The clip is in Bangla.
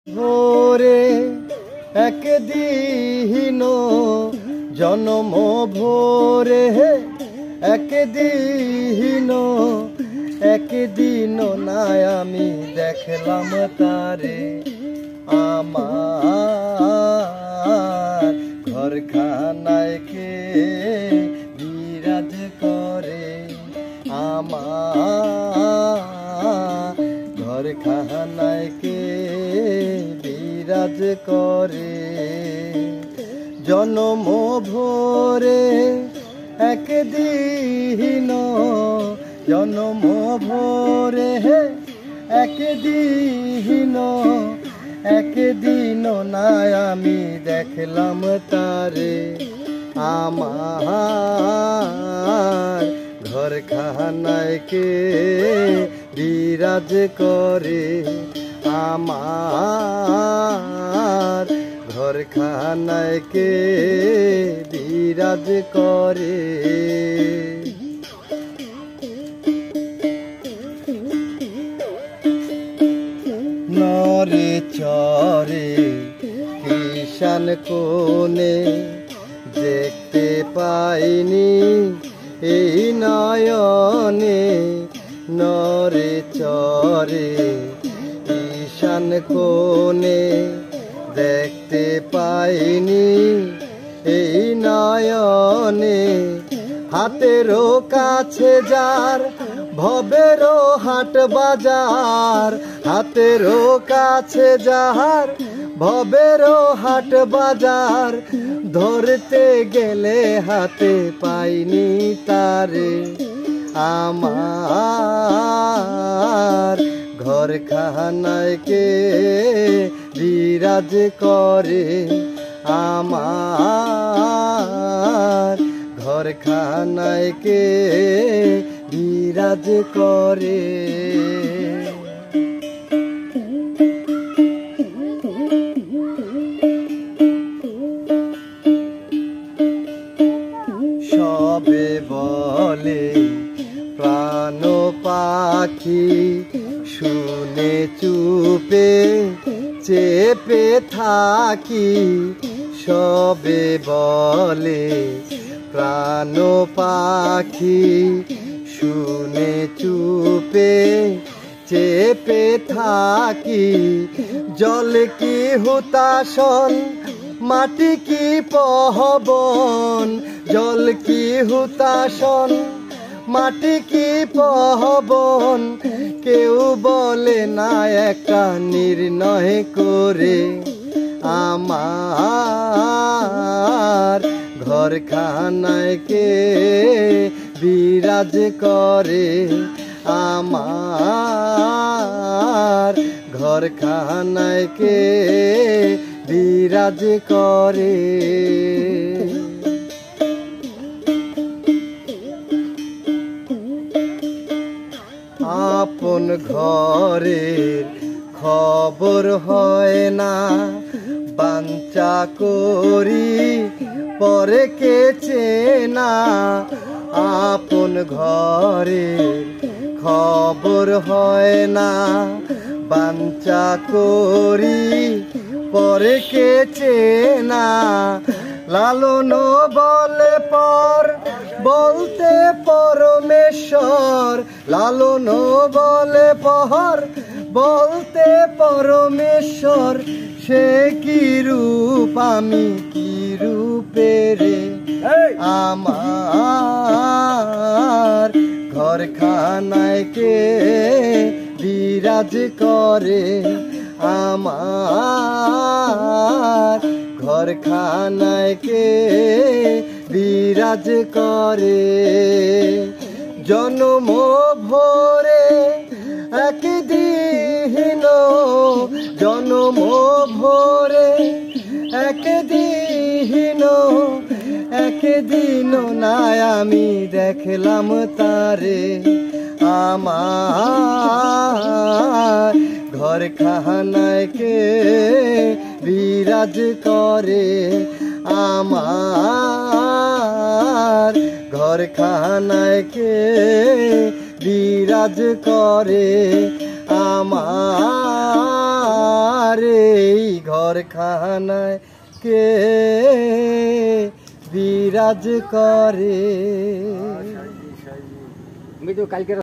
ভোরে একদিন জনম ভোরে একদিন নাই আমি দেখলাম তারে আমার ঘরখানায় কে বিরাজ করে আমার ঘরখানায় কে বিরাজ করে জনম ভোরে একদিন জনম ভোরে একদিন নাই আমি দেখলাম তারে আমার ঘরখানায় কে বিরাজ করে আমার ঘরখানায় কে বিরাজ করে নরে চরে কিষান কোনে দেখতে পাইনি এই নয়নে নরে চরে কিষান কোনে দেখতে পাইনি এই নয়নে হাতেরও কাছে যার ভবেরও হাট বাজার হাতেরও কাছে যার ভবেরও হাট বাজার ধরতে গেলে হাতে পাইনি তারে আমার ঘরখানায় কে বিরাজ করে আমার ঘরখানায় কে বিরাজ করে সবে বলে প্রাণ পাখি শুনে চুপে চেপে থাকি সবে বলে প্রাণ পাখি শুনে চুপে চেপে থাকি জল কি হুতাশন মাটি কি পহবন জল কি হুতাশন মাটি কি পহবন কেউ বলে না একটা নির্ণয় করে আমার ঘরখানায় কে বিরাজ করে আমার ঘরখানায় কে বিরাজ করে আপন ঘরের খবর হয় না বাঞ্চা করি পরে কে চেনা আপন ঘরের খবর হয় না বাঞ্চা করি পরে কে চেনা লালন বলে পর বলতে পরমেশ্বর লালন বলে পর বলতে পরমেশ্বর সে কি রূপ আমি কি রূপের আমার ঘরখানায় কে বিরাজ করে আমার ঘরখানায় কে বিরাজ করে জনম ভোরে একদিন জনম ভোরে একদিন নাই আমি দেখলাম তারে আমার ঘরখানায় কে বিরাজ করে আমার ঘরখানায় কে বিরাজ করে আমার ঘরখানায় কে বিরাজ করে। আমি তো কালকে